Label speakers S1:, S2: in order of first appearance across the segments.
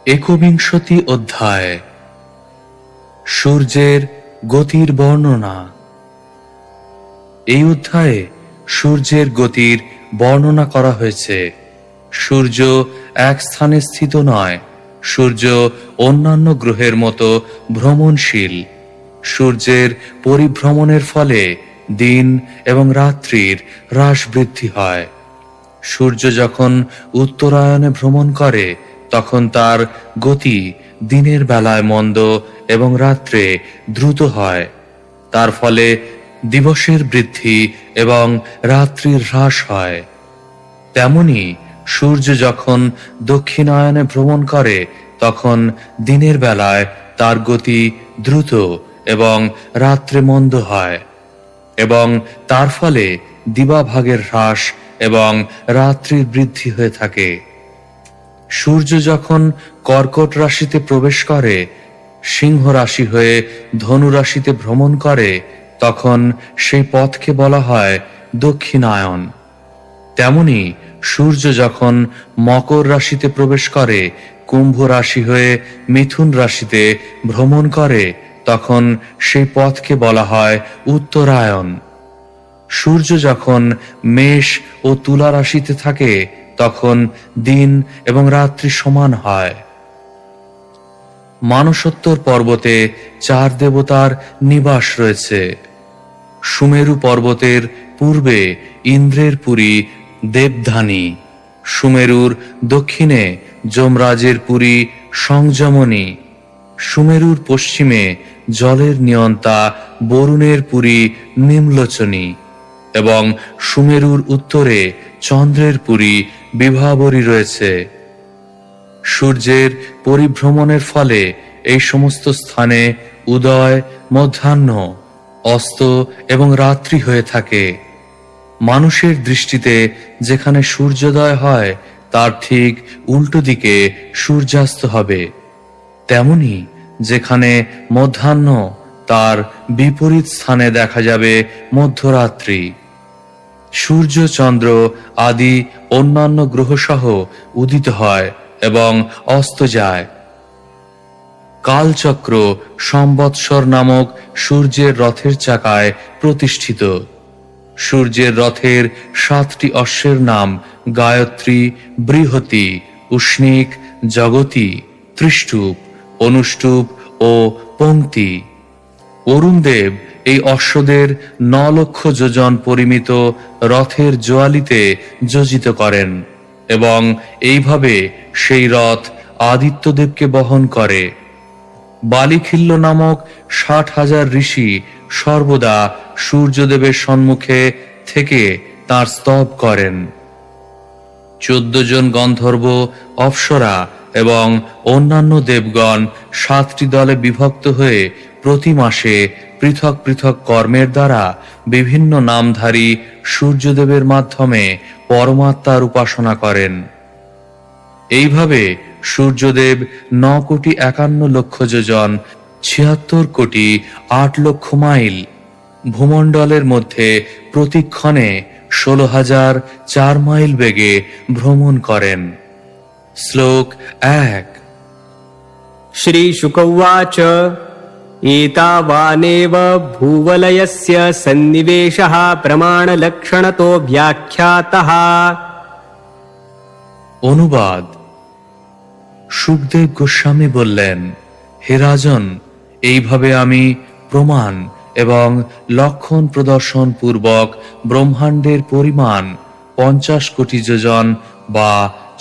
S1: একবিংশতি অধ্যায়। সূর্যের গতির বর্ণনা। এই অধ্যায়ে সূর্যের গতির বর্ণনা করা হয়েছে। সূর্য এক স্থানে স্থিত নয়। সূর্য অন্যান্য গ্রহের মতো ভ্রমণশীল। সূর্যের পরিভ্রমণের ফলে দিন এবং রাত্রির হ্রাস বৃদ্ধি হয়। সূর্য যখন উত্তরায়ণে ভ্রমণ করে তখন তার গতি দিনের বেলায় মন্দ এবং রাত্রে দ্রুত হয়। তার ফলে দিবসের বৃদ্ধি এবং রাত্রির হ্রাস হয়। তেমনি সূর্য যখন দক্ষিণায়নে ভ্রমণ করে তখন দিনের বেলায় তার গতি দ্রুত এবং রাত্রে মন্দ হয় এবং তার ফলে দিবাভাগের হ্রাস এবং রাত্রির বৃদ্ধি হয়ে থাকে। সূর্য যখন কর্কট রাশিতে প্রবেশ করে, সিংহ রাশি হয়ে ধনু রাশিতে ভ্রমণ করে, তখন সেই পথকে বলা হয় দক্ষিণায়ন। তেমনি সূর্য যখন মকর রাশিতে প্রবেশ করে, কুম্ভ রাশি হয়ে মিথুন রাশিতে ভ্রমণ করে, তখন সেই পথকে বলা হয় উত্তরায়ণ। সূর্য যখন মেষ ও তুলা রাশিতে থাকে তখন দিন এবং রাত্রি সমান হয়। মানসোত্তর পর্বতে 4 দেবতার নিবাস রয়েছে। সুমেরু পর্বতের পূর্বে ইন্দ্রের পুরী দেবধানী, সুমেরুর দক্ষিণে যমরাজের পুরী সংযমনী, সুমেরুর পশ্চিমে জলের নিয়ন্তা বরুণের পুরী নিম্লোচনী এবং সুমেরুর উত্তরে চন্দ্রের পুরী বিভাবরী রয়েছে। সূর্যের পরিভ্রমণের ফলে এই সমস্ত স্থানে উদয়, মধ্যাহ্ন, অস্ত এবং রাত্রি হয়ে থাকে। মানুষের দৃষ্টিতে যেখানে সূর্যোদয় হয় তার ঠিক উল্টো দিকে সূর্যাস্ত হবে। তেমনি যেখানে মধ্যাহ্ন তার বিপরীত স্থানে দেখা যাবে মধ্যরাত্রি। সূর্য, চন্দ্র আদি অন্যান্য গ্রহসহ উদিত হয় এবং অস্ত যায়। কালচক্র সম্বৎসর নামক সূর্যের রথের চাকায় প্রতিষ্ঠিত। সূর্যের রথের 7টি অশ্বের নাম গায়ত্রী, বৃহতি, উষ্ণিক, জগতী, ত্রিষ্টুপ, অনুষ্টুপ ও পংক্তি। অরুণদেব এই অশ্বদের 9 লক্ষ যোজন পরিমিত রথের জোয়ালিতে যোজিত করেন এবং এইভাবে সেই রথ আদিত্যদেবকে বহন করে। বালিখিল্য নামক 60,000 ঋষি সর্বদা সূর্যদেবের সম্মুখে থেকে তাঁর স্তব করেন। 14 জন গন্ধর্ব, অপ্সরা এবং অন্যান্য দেবগণ 7টি দলে বিভক্ত হয়ে প্রতি মাসে পৃথক পৃথক কর্মের দ্বারা বিভিন্ন নামধারী সূর্যদেবের মাধ্যমে পরমাত্মার উপাসনা করেন। এইভাবে সূর্যদেব 9,51,00,000 যোজন 76,08,00,000 মাইল ভূমণ্ডলের মধ্যে প্রতিক্ষণে 16,004 মাইল বেগে ভ্রমণ করেন। শ্লোক 1।
S2: শ্রী শুক উবাচ एतावानेव भूवलयस्य सन्निवेशः प्रमाणलक्षणतो व्याख्यातः।
S1: অনুবাদ। সুখদেব গোস্বামী বললেন, হে রাজন, এইভাবে আমি প্রমাণ এবং লক্ষণ প্রদর্শন পূর্বক ব্রহ্মাণ্ডের পরিমাণ 50 কোটি যোজন বা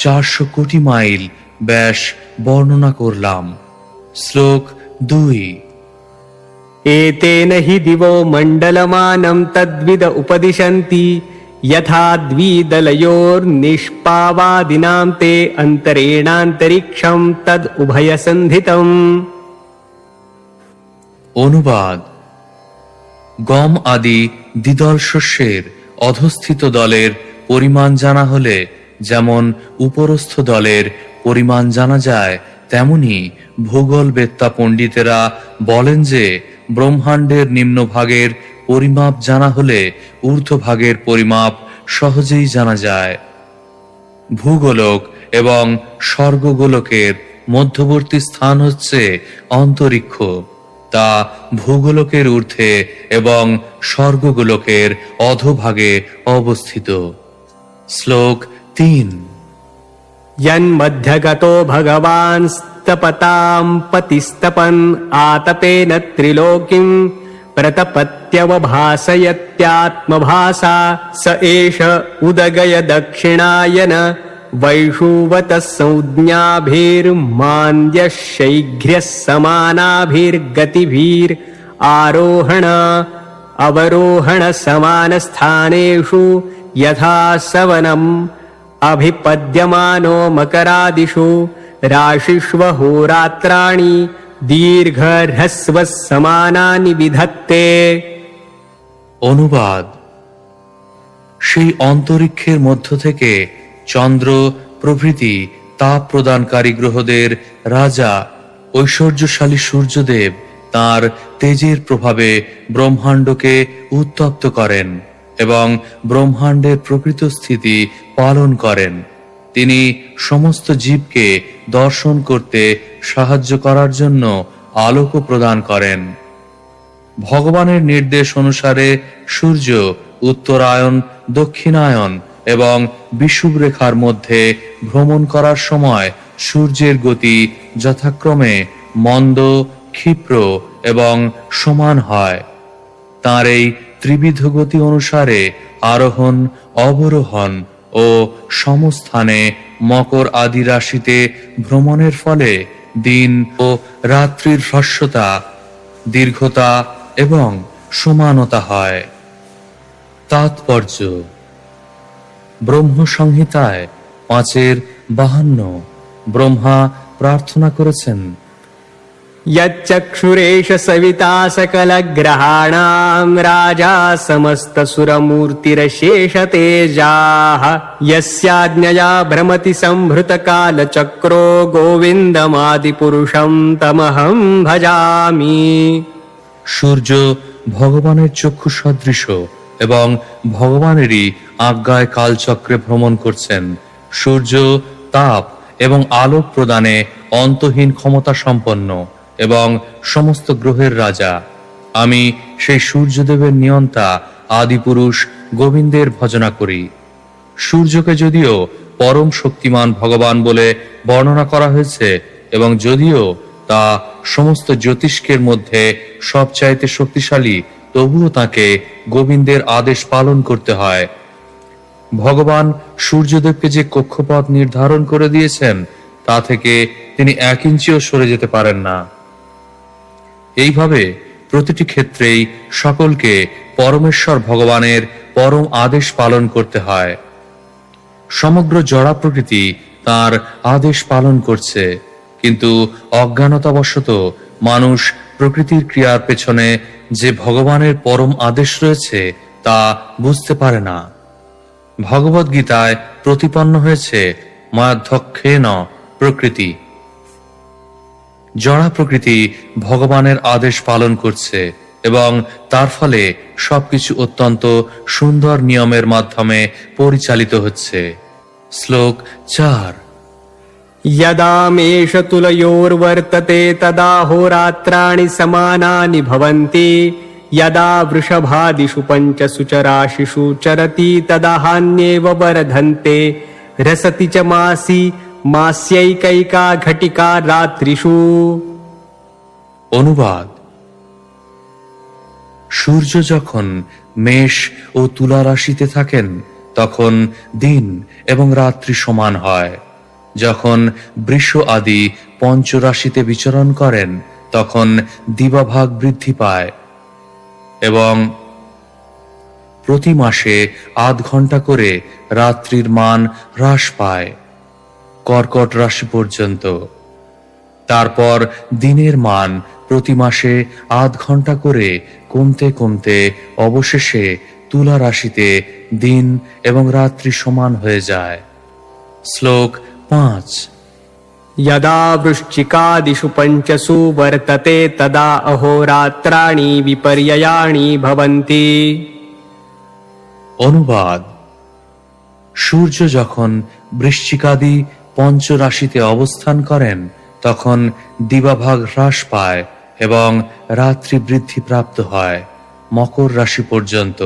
S1: 400 কোটি মাইল ব্যাস বর্ণনা করলাম। শ্লোক 2।
S2: एतेन हि दिवो मण्डलमानं तद्विद उपदिशन्ति यथा द्विदलयोर्निष्पावादिनां ते अन्तरेणान्तरिक्षं तद् उभयसन्धितम्।
S1: অনুবাদ। গম আদি দ্বিদল শস্যের অধস্থিত দলের পরিমাণ জানা হলে যেমন উপরস্থ দলের পরিমাণ জানা যায়, তেমনি ভূগোলবেত্তা পণ্ডিতেরা বলেন যে ব্রহ্মাণ্ডের নিম্নভাগের পরিমাপ জানা হলে ঊর্ধ্বভাগের পরিমাপ সহজেই জানা যায়। ভূগোলক এবং স্বর্গগোলকের মধ্যবর্তী স্থান হচ্ছে অন্তরিক্ষ, তা ভূগোলকের ঊর্ধ্বে এবং স্বর্গগোলকের অধোভাগে অবস্থিত। শ্লোক 3।
S2: यन्मध्यगतो भगवान् स्तपतां पतिस्तपन् आतपेन त्रिलोकीं प्रतपत्यवभासयत्यात्मभासा स एष उदगय दक्षिणायन वैषुवतः संज्ञाभिर्मान्द्यशैघ्र्यः समानाभिर्गतिभिर् आरोहण अवरोहण समानस्थानेषु यथा सवनम् अभिपद्यमानो मकरादिषु राशिष्व होरात्राणि दीर्घह्रस्व समानानि विधत्ते।
S1: অনুবাদ: সেই অন্তরিক্ষের মধ্য থেকে চন্দ্র প্রভৃতি তাপ প্রদানকারী গ্রহদের রাজা ঐশ্বর্যশালী সূর্যদেব তাঁর তেজের প্রভাবে ব্রহ্মাণ্ডকে উত্তপ্ত করেন এবং ব্রহ্মাণ্ডের প্রকৃত স্থিতি পালন করেন। তিনি সমস্ত জীবকে দর্শন করতে সাহায্য করার জন্য আলোকও প্রদান করেন। ভগবানের নির্দেশ অনুসারে সূর্য উত্তরায়ণ, দক্ষিণায়ন এবং বিষুবরেখার মধ্যে ভ্রমণ করার সময় সূর্যের গতি যথাক্রমে মন্দ, ক্ষিপ্র এবং সমান হয়। তাঁর এই ত্রিবিধ গতি অনুসারে আরোহণ, অবরোহণ ও সমস্থানে মকর আদি রাশিতে ভ্রমণের ফলে দিন ও রাত্রির হ্রস্বতা, দীর্ঘতা এবং সমানতা হয়। তাৎপর্য: ব্রহ্ম সংহিতায় 5:52 ব্রহ্মা প্রার্থনা করেছেন,
S2: यच्चक्षुरेष सविता सकलग्रहाणां राजा समस्तसुरमूर्तिरशेषतेजाः यस्याज्ञया भ्रमति संभृतकालचक्रो गोविन्दमादिपुरुषं तमहं भजामि।
S1: সূর্য ভগবানের চক্ষু সদৃশ এবং ভগবানেরই আজ্ঞায় কালচক্রে ভ্রমণ করছেন। সূর্য তাপ এবং আলোক প্রদানে অন্তহীন ক্ষমতা সম্পন্ন এবং সমস্ত গ্রহের রাজা। আমি সেই সূর্যদেবের নিয়ন্তা আদিপুরুষ গোবিন্দের ভজনা করি। সূর্যকে যদিও পরম শক্তিমান ভগবান বলে বর্ণনা করা হয়েছে এবং যদিও তা সমস্ত জ্যোতিষ্কের মধ্যে সবচাইতে শক্তিশালী, তবুও তাকে গোবিন্দের আদেশ পালন করতে হয়। ভগবান সূর্যদেবকে যে কক্ষপথ নির্ধারণ করে দিয়েছেন তা থেকে তিনি 1 ইঞ্চিও সরে যেতে পারেন না। এইভাবে প্রতিটি ক্ষেত্রেই সকলকে পরমেশ্বর ভগবানের পরম আদেশ পালন করতে হয়। সমগ্র জড়া প্রকৃতি তার আদেশ পালন করছে, কিন্তু অজ্ঞানতাবশত মানুষ প্রকৃতির ক্রিয়ার পেছনে যে ভগবানের পরম আদেশ রয়েছে তা বুঝতে পারে না। ভগবদ গীতায় প্রতিপন্ন হয়েছে মায়াধ্যক্ষেন প্রকৃতি। জড়া প্রকৃতি ভগবানের আদেশ পালন করছে এবং তার ফলে সবকিছু অত্যন্ত সুন্দর নিয়মের মাধ্যমে পরিচালিত হচ্ছে। শ্লোক 4।
S2: यदा मेष तुलयोर्वर्तते तदा होरात्राणि समानानि भवन्ति यदा वृषभादिषु पञ्चसु च राशिषु चरति तदा हान्येव वर्धन्ते रसति च मासि मास्यैकैका घटिका रात्रिषु।
S1: অনুবাদ: সূর্য যখন মেষ ও তুলা রাশিতে থাকেন তখন দিন এবং রাত্রি সমান হয়। যখন বৃষ আদি পঞ্চ রাশিতে বিচরণ করেন তখন দিবাভাগ বৃদ্ধি পায় এবং প্রতি মাসে আধ ঘন্টা করে রাত্রির মান হ্রাস পায় কর্কট রাশি পর্যন্ত। তারপর দিনের মান প্রতি মাসে আধ ঘন্টা করে কমতে কমতে অবশেষে তুলা রাশিতে দিন এবং রাত্রি সমান হয়ে যায়। শ্লোক 5।
S2: यदा वृश्चिकादिषु पञ्चसु वर्तते तदा अहोरात्राणि विपर्ययाणि भवन्ति।
S1: অনুবাদ: সূর্য যখন বৃশ্চিকাদি পঞ্চ রাশিতে অবস্থান করেন তখন দিবাভাগ হ্রাস পায় এবং রাত্রি বৃদ্ধি প্রাপ্ত হয় মকর রাশি পর্যন্ত।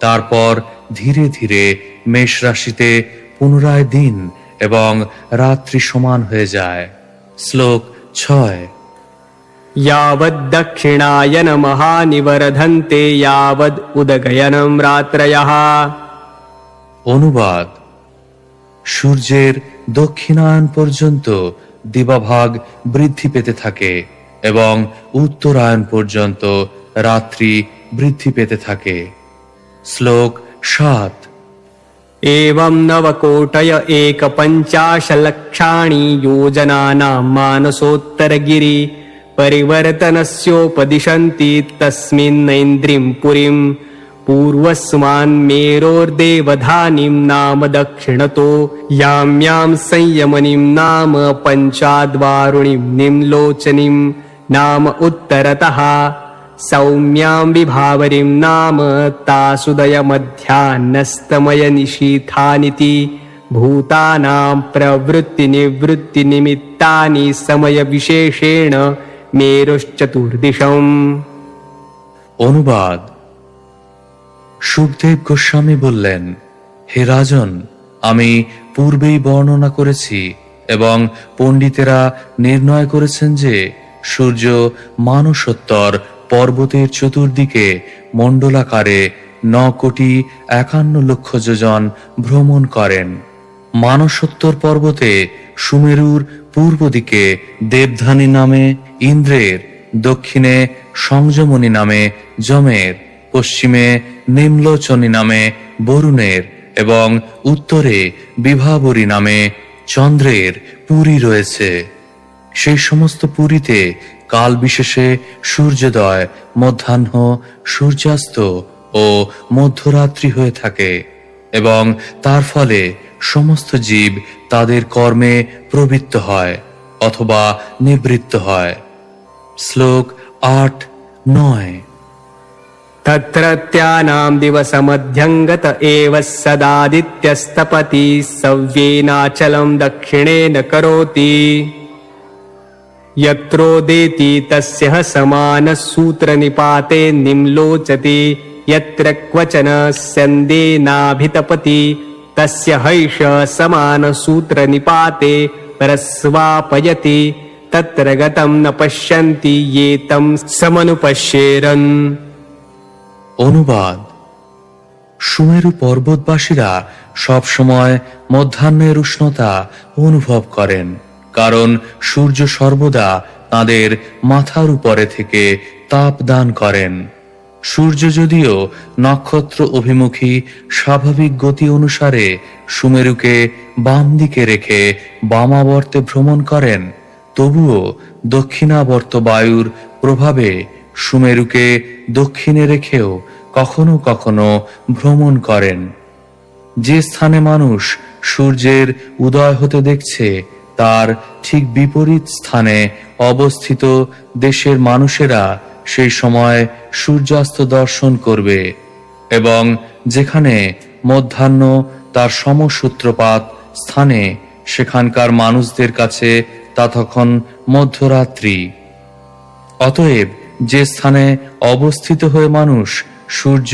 S1: তারপর ধীরে ধীরে মেষ রাশিতে পুনরায় দিন এবং রাত্রি সমান হয়ে যায়। শ্লোক 6।
S2: यावद्दक्षिणायनमः निवर्धन्ते यावद् उदगयनं रात्रयः।
S1: অনুবাদ: সূর্যের দক্ষিণায়ন পর্যন্ত দিবাভাগ বৃদ্ধি পেতে থাকে এবং উত্তরায়ণ পর্যন্ত রাত্রি বৃদ্ধি পেতে থাকে। শ্লোক 7।
S2: एवं नवकोटय एकपञ्चाशल्लक्षाणि योजनानां मानसोत्तरगिरि परिवर्तनस्योपदिशन्ति तस्मिन्नैन्द्रिं पुरीं पूर्वस्मान् मेरोर्देवधानीं नाम दक्षिणतो यां यां संयमनीं नाम पञ्चाद्वारुणीं निम्लोचनीं नाम उत्तरतः सौम्यां विभावरीं नाम तासुदयमध्याह्नस्तमयनिशीथानिति भूतानां प्रवृत्तिनिवृत्तिनिमित्तानि समयविशेषेण मेरुश्चतुर्दिशम्।
S1: অনুবাদ: সুখদেব গোস্বামী বললেন, হে রাজন, আমি পূর্বেই বর্ণনা করেছি এবং পণ্ডিতেরা নির্ণয় করেছেন যে সূর্য মানসোত্তর পর্বতের চতুর্দিকে মণ্ডলাকারে 9,51,00,000 যোজন ভ্রমণ করেন। মানসোত্তর পর্বতে সুমেরুর পূর্ব দিকে দেবধানী নামে ইন্দ্রের, দক্ষিণে সংযমনী নামে যমের, পশ্চিমে নিম্লোচনী নামে বরুণের এবং উত্তরে বিভাবরী নামে চন্দ্রের পুরী রয়েছে। সেই সমস্ত পুরীতে কাল বিশেষে সূর্যোদয়, মধ্যাহ্ন, সূর্যাস্ত ও মধ্যরাত্রি হয়ে থাকে এবং তার ফলে সমস্ত জীব তাদের কর্মে প্রবৃত্ত হয় অথবা নিবৃত্ত হয়। শ্লোক 8-9।
S2: तत्रत्यानां दिवसमध्यङ्गत एव सदादित्यस्तपति सव्येनाचलं दक्षिणेन करोति यत्रोदेति तस्य समानसूत्रनिपाते निम्लोचति यत्र क्वचन स्यन्देनाभितपति तस्य हैष समानसूत्रनिपाते परस्वापयति तत्र गतं न पश्यन्ति ये तं समनुपश्येरन्।
S1: অনুবাদ: সুমেরু পর্বতবাসীরা সব সময় মধ্যাহ্নের উষ্ণতা অনুভব করেন, কারণ সূর্য সর্বদা তাদের মাথার উপরে থেকে তাপ দান করেন। সূর্য যদিও নক্ষত্র অভিমুখী স্বাভাবিক গতি অনুসারে সুমেরুকে বাম দিকে রেখে বামাবর্তে ভ্রমণ করেন, তবুও দক্ষিণাবর্ত বায়ুর প্রভাবে সুমেরুকে দক্ষিণে রেখেও কখনো কখনো ভ্রমণ করেন। যে স্থানে মানুষ সূর্যের উদয় হতে দেখছে তার ঠিক বিপরীত স্থানে অবস্থিত দেশের মানুষেরা সেই সময় সূর্যাস্ত দর্শন করবে এবং যেখানে মধ্যাহ্ন তার সমসূত্রপাত স্থানে সেখানকার মানুষদের কাছে তা তখন মধ্যরাত্রি। অতএব যে স্থানে অবস্থিত হয়ে মানুষ সূর্য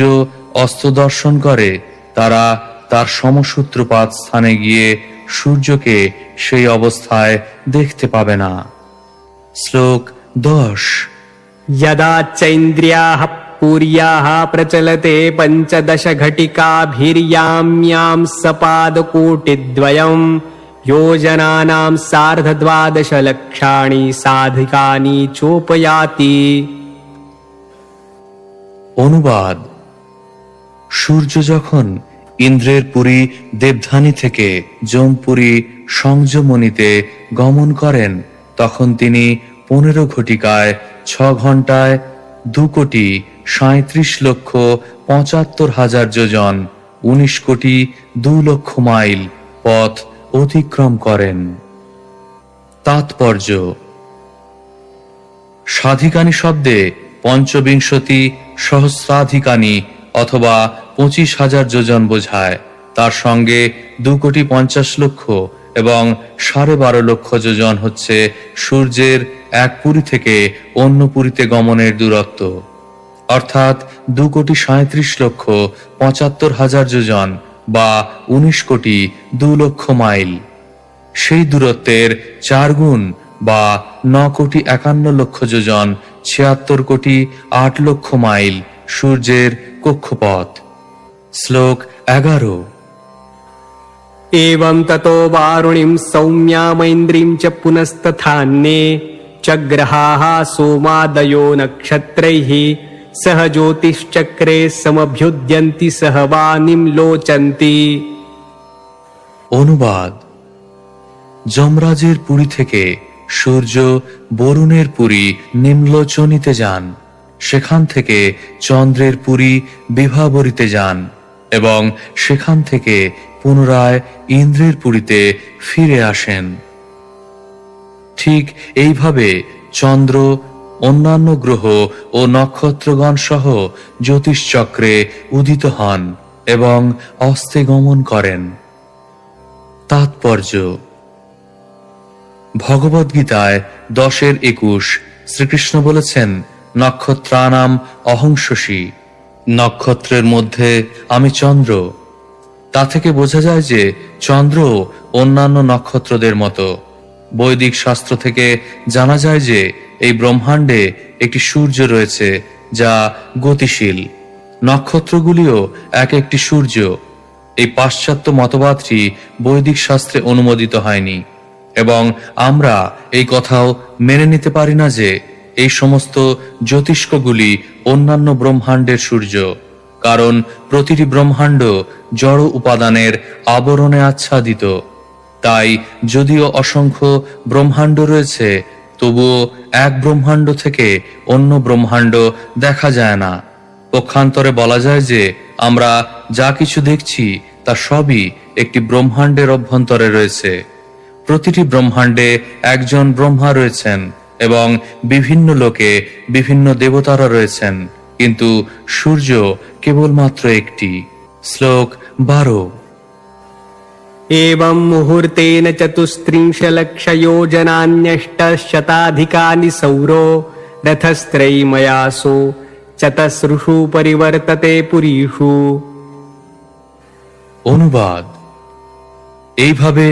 S1: অস্ত দর্শন করে তারা তার সমসূত্রপাত স্থানে গিয়ে সূর্যকে সেই অবস্থায় দেখতে পাবে না। শ্লোক 10।
S2: यदा चैन्द्रियाः पूर्याः प्रचलते 15 घटिकाभिर्याम्यां सपादकोटिद्वयं योजनानां 12.5 लक्षाणि साधिकानि चोपयाति।
S1: অনুবাদ: সূর্য যখন ইন্দ্রের পুরী দেবধানী থেকে যমপুরী সংযমনীতে গমন করেন তখন তিনি 15 ঘটিকায় 6 ঘন্টায় 2,37,75,000 যোজন 19,02,00,000 মাইল পথ অতিক্রম করেন। তাৎপর্য: সাধিকানি শব্দে পঞ্চবিংশতি সহস্রাধিকানি অথবা 25,000 যোজন বোঝায়। তার সঙ্গে 2,50,00,000 এবং 12.5 লক্ষ যোজন হচ্ছে সূর্যের এক পুরী থেকে অন্য পুরীতে গমনের দূরত্ব, অর্থাৎ 2,37,75,000 যোজন বা 19,02,00,000 মাইল। সেই দূরত্বের 4 গুণ বা 9,51,00,000 যোজন 76,08,00,000 মাইল সূর্যের কক্ষপথ। শ্লোক 11।
S2: एवं ततो वारुणीं सौम्यामैन्द्रीं च पुनस्तथान्ये च ग्रहाः सोमादयो नक्षत्रैः सह ज्योतिश्चक्रे समभ्युद्यन्ति सह वाणीं लोचन्ति।
S1: অনুবাদ: যমরাজের পুরী থেকে সূর্য বরুণের পুরী নিম্নলোচনীতে যান, সেখান থেকে চন্দ্রের পুরী বিভাবরীতে যান এবং সেখান থেকে পুনরায় ইন্দ্রের পুরীতে ফিরে আসেন। ঠিক এইভাবে চন্দ্র, অন্যান্য গ্রহ ও নক্ষত্রগণ সহ জ্যোতিষচক্রে উদিত হন এবং অস্তে গমন করেন। তাৎপর্য: ভগবদ্গীতায় 10:21 শ্রীকৃষ্ণ বলেছেন, নক্ষত্রানাম অহংশসী, নক্ষত্রের মধ্যে আমি চন্দ্র। তা থেকে বোঝা যায় যে চন্দ্র অন্যান্য নক্ষত্রদের মতো। বৈদিক শাস্ত্র থেকে জানা যায় যে এই ব্রহ্মাণ্ডে একটি সূর্য রয়েছে যা গতিশীল। নক্ষত্রগুলিও এক একটি সূর্য। এই পাশ্চাত্য মতবাদটি বৈদিক শাস্ত্রে অনুমোদিত হয়নি এবং আমরা এই কথাও মেনে নিতে পারি না যে এই সমস্ত জ্যোতিষ্কগুলি অন্যান্য ব্রহ্মাণ্ডের সূর্য, কারণ প্রতিটি ব্রহ্মাণ্ড জড় উপাদানের আবরণে আচ্ছাদিত। তাই যদিও অসংখ্য ব্রহ্মাণ্ড রয়েছে, তবুও এক ব্রহ্মাণ্ড থেকে অন্য ব্রহ্মাণ্ড দেখা যায় না। পক্ষান্তরে বলা যায় যে আমরা যা কিছু দেখছি তা সবই একটি ব্রহ্মাণ্ডের অভ্যন্তরে রয়েছে। প্রতিটি ব্রহ্মাণ্ডে একজন ব্রহ্মা রয়েছেন এবং বিভিন্ন লোকে বিভিন্ন দেবতারা রয়েছেন, কিন্তু সূর্য কেবলমাত্র একটি। শ্লোক 12।
S2: एवं मुहूर्तेन 34,00,000 सौरो रथस्त्रयीमयासो चतस्रुषु परिवर्तते पुरीषु।
S1: অনুবাদ: এইভাবে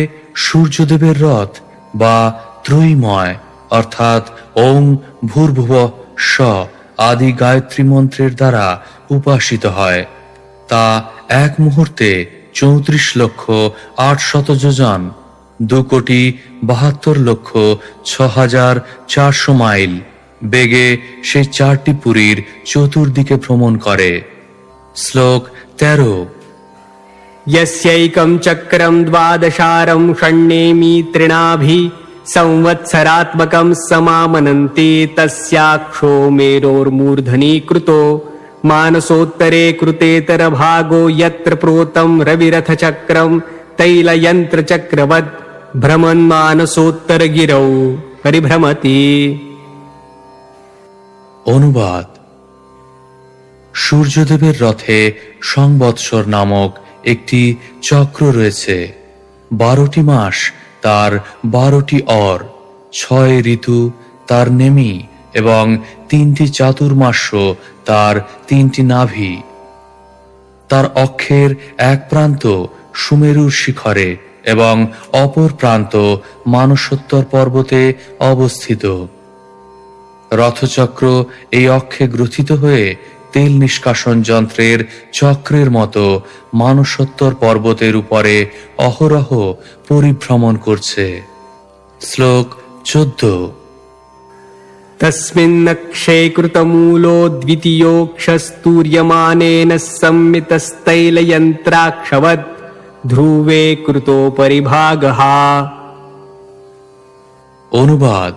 S1: সূর্যদেবের রথ বা ত্রয়ীময় অর্থাৎ ওং ভূর্ভুবঃ স্বঃ আদি গায়ত্রী মন্ত্রের দ্বারা উপাসিত হয়। তা এক মুহূর্তে 34,08,000 যোজন 2,72,06,400 মাইল বেগে সেই 4টি পুরীর চতুর্দিকে ভ্রমণ করে। শ্লোক 13।
S2: यस्यैकं चक्रं 12 षण्णेमि तृणाभि संवत्सरात्मकं समामनन्ति तस्याक्षो मेरोर्मूर्धनि कृतो मानसोत्तरे कृतेतरभागो यत्र प्रोतं रविरथचक्रं तैलयन्त्रचक्रवत् भ्रमन्मानसोत्तरगिरौ परिभ्रमति।
S1: অনুবাদ: সূর্যদেবের রথে সংবৎসর নামক একটি চক্র রয়েছে। 12টি মাস তার 12টি অর, 6 ঋতু তার নেমি এবং 3টি চাতুর্মাস্য তার 3টি নাভি। তার অক্ষের এক প্রান্ত সুমেরুর শিখরে এবং অপর প্রান্ত মানসোত্তর পর্বতে অবস্থিত। রথচক্র এই অক্ষে গ্রথিত হয়ে তেল নিষ্কাশন যন্ত্রের চক্রের মতো মানসোত্তর পর্বতের উপরে অহরহ পরিভ্রমণ করছে। শ্লোক 14।
S2: तस्मिन्नक्षे कृतमूलो द्वितीयोऽक्षस्तूर्यमानेन संमितस्तैलयन्त्राक्षवत् ध्रुवे कृतो परिभागः।
S1: অনুবাদ: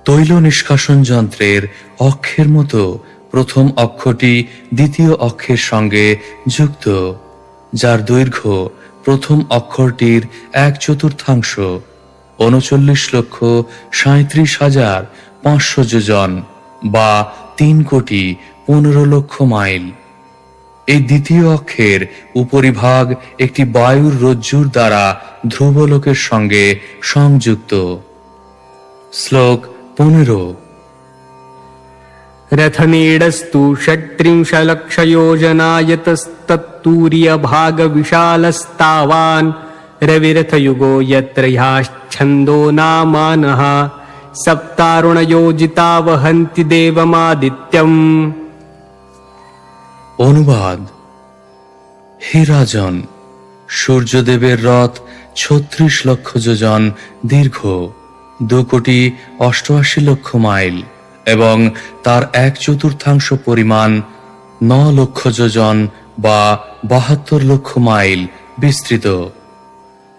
S1: তৈল নিষ্কাশন যন্ত্রের অক্ষের মতো প্রথম অক্ষটি দ্বিতীয় অক্ষের সঙ্গে যুক্ত, যার দৈর্ঘ্য প্রথম অক্ষরটির 1/4 39,37,500 যোজন বা 3,15,00,000 মাইল। এই দ্বিতীয় অক্ষের উপরিভাগ একটি বায়ুর রজ্জুর দ্বারা ধ্রুবলোকের সঙ্গে সংযুক্ত। শ্লোক 15।
S2: रथनीडस्तु 36,00,000,यतस्तत्तूर्यभागविशालस्तावान् रविरथयुगो यत्र ह्याच्छन्दो नामानः सप्तारुणयोजिता वहन्ति देवमादित्यम्।
S1: অনুবাদ: হে রাজন, সূর্যদেবের রথ 36 লক্ষ যোজন দীর্ঘ, 2,88,00,000 মাইল এবং তার 1/4 পরিমাণ 9 লক্ষ যোজন বা 72 লক্ষ মাইল বিস্তৃত।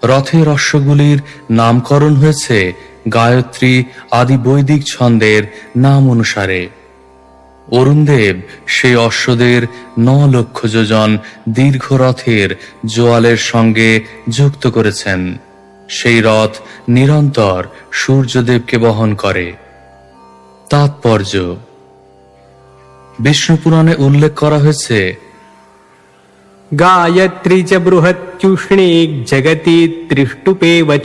S1: রথের অশ্বগুলির নামকরণ হয়েছে গায়ত্রী আদি বৈদিক ছন্দের নাম অনুসারে। অরুণদেব সেই অশ্বদের 9 লক্ষ যোজন দীর্ঘ রথের জোয়ালের সঙ্গে যুক্ত করেছেন। সেই রথ নিরন্তর সূর্যদেবকে বহন করে। তাৎপর্য: বিষ্ণু পুরাণে উল্লেখ করা হয়েছে,
S2: गायत्री च बृहत्युष्णे जगति त्रिष्टुपेव च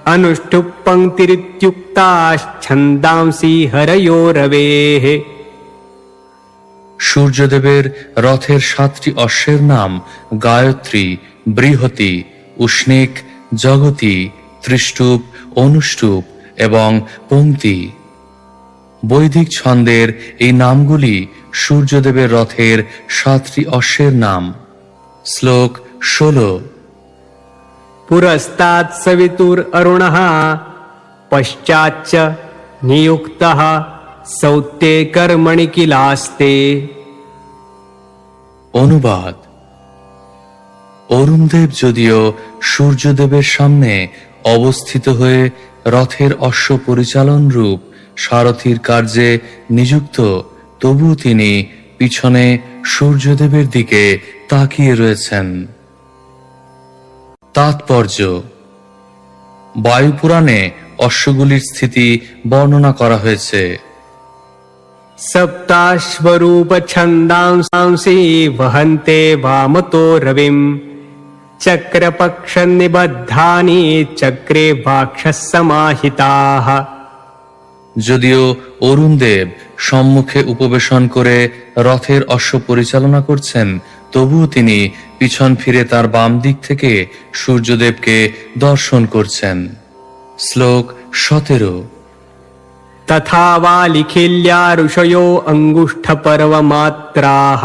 S2: अनुष्टुप् पंक्तिरित्युक्ताश्छन्दांसि हरयो रवेः।
S1: সূর্যদেবের রথের 7টি অশ্বের নাম গায়ত্রী, বৃহতি, উষ্ণিক, জগতি, ত্রিষ্টুপ, অনুষ্টুপ এবং পংক্তি। বৈদিক ছন্দের এই নামগুলি সূর্যদেবের রথের 7টি অশ্বের নাম। শ্লোক 16।
S2: पुरस्तात् सवितुररुणः पश्चाच्च नियुक्तः सौत्ये कर्मणि किलास्ते।
S1: অনুবাদ: অরুণদেব যদিও সূর্যদেবের সামনে অবস্থিত হয়ে রথের অশ্ব পরিচালন রূপ সারথীর কার্যে নিযুক্ত, তবু তিনি পিছনে সূর্যদেবের দিকে তাকিয়ে রয়েছেন। তাৎপর্য: বায়ুপুরাণে অশ্বগুলির স্থিতি বর্ণনা করা হয়েছে।
S2: सप्ताश्वरूप छन्दांसि वहन्ते वामतो रविम् चक्रपक्ष निबद्धानि चक्रे वाक्षः समाहिताः।
S1: যদিও অরুণদেব সম্মুখে উপবেশন করে রথের অশ্ব পরিচালনা করছেন, তবুও তিনি পিছন ফিরে তার বাম দিক থেকে সূর্যদেবকে দর্শন করছেন। শ্লোক 17।
S2: तथा वालिखिल्या ऋषयो अङ्गुष्ठपर्वमात्राः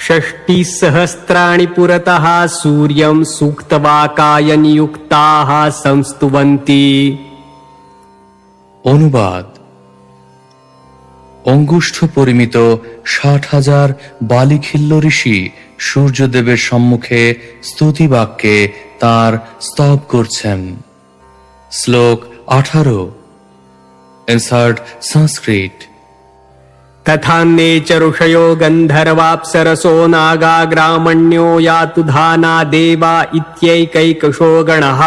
S2: 60,000 पुरतः सूर्यं सूक्तवाकाय नियुक्ताः संस्तुवन्ति।
S1: অনুবাদ: অঙ্গুষ্ঠ পরিমিত 60,000 বালিখিল্য ঋষি সূর্যদেবের সম্মুখে স্তুতি বাক্যে তাঁর স্তব করছেন। শ্লোক 18। Insert Sanskrit.
S2: तथान्ये च ऋषयो गन्धर्वाप्सरसो नागा ग्रामण्यो यातु धाना देवा इत्यैकैकशो गणः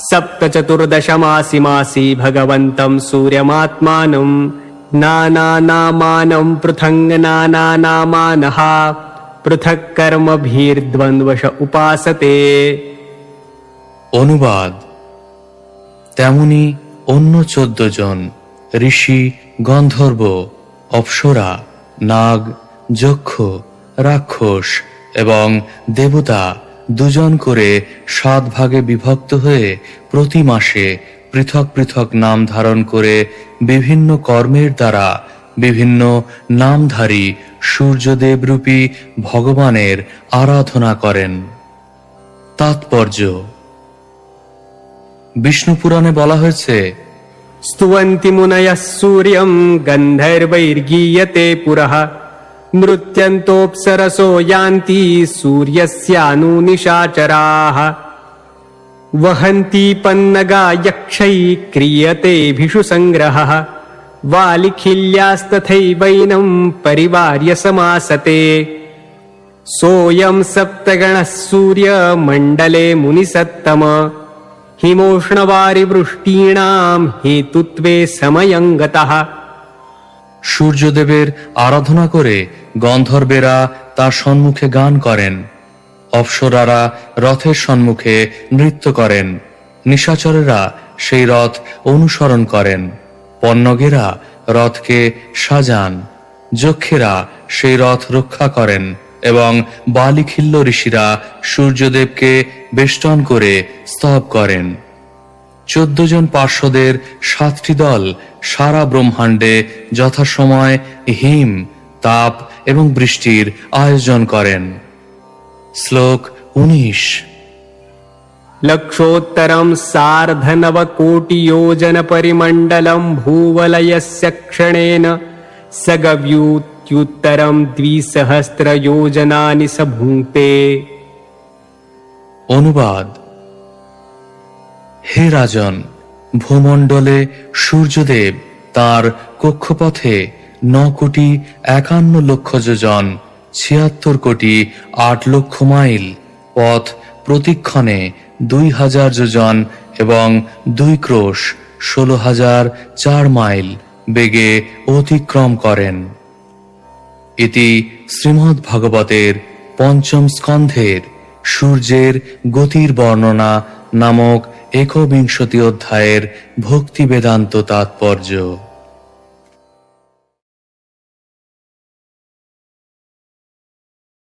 S2: 7,14 मासि भगवन्तं सूर्यमात्मानं नानानामानं पृथङ्नानानामानः पृथक् कर्मभिर्द्वन्द्वश उपासते।
S1: অনুবাদ: তেমনি অন্য 14 জন ঋষি, গন্ধর্ব, অপ্সরা, নাগ, যক্ষ, রাক্ষস এবং দেবতা 2 জন করে 7 ভাগে বিভক্ত হয়ে প্রতি মাসে পৃথক পৃথক নাম ধারণ করে বিভিন্ন কর্মের দ্বারা বিভিন্ন নামধারী সূর্যদেবরূপী ভগবানের আরাধনা করেন। তাৎপর্য: বিষ্ণু পুরাণে বলা হয়েছে,
S2: स्तुवन्ति मुनयः सूर्यं गन्धर्वैर्गीयते पुरः नृत्यन्तोऽप्सरसो यान्ति सूर्यस्यानुनिशाचराः वहन्ति पन्नगा यक्षैः क्रियतेभिषु सङ्ग्रहः वालिखिल्यास्तथैवैनं परिवार्य समासते सोऽयं सप्तगणः सूर्यमण्डले मुनिसत्तम हिमोष्णवारिवृष्टीणां हेतुत्वे समयं गतः।
S1: সূর্যদেবের আরাধনা করে গন্ধর্বেরা তার সম্মুখে গান করেন, অপ্সরারা রথের সম্মুখে নৃত্য করেন, নিশাচরেরা সেই রথ অনুসরণ করেন, পন্নগেরা রথকে সাজান, যক্ষেরা সেই রথ রক্ষা করেন এবং বালিখিল্য ঋষিরা সূর্যদেবকে বেষ্টন করে স্তব করেন। 14 জন পার্শ্বদের 7টি দল সারা ব্রহ্মাণ্ডে যথাসময় হিম, তাপ এবং বৃষ্টির আয়োজন করেন। শ্লোক 19।
S2: लक्षोत्तरं सार्धनवकोटियोजनपरिमण्डलं भूवलयस्य क्षणेन सगव्यूत्युत्तरं 2,000 योजनानि स भुङ्क्ते।
S1: অনুবাদ: হে রাজন, ভূমণ্ডলে সূর্যদেব তার কক্ষপথে 9,51,00,000 যোজন, 76 কোটি 8 লক্ষ মাইল পথ প্রতিক্ষণে 2,000 যোজন এবং 2 ক্রোশ 16,004 মাইল বেগে অতিক্রম করেন। এটি শ্রীমদ্ ভাগবতের 5ম স্কন্ধের সূর্যের গতির বর্ণনা নামক 21 অধ্যায়ের ভক্তি বেদান্ত তাৎপর্য।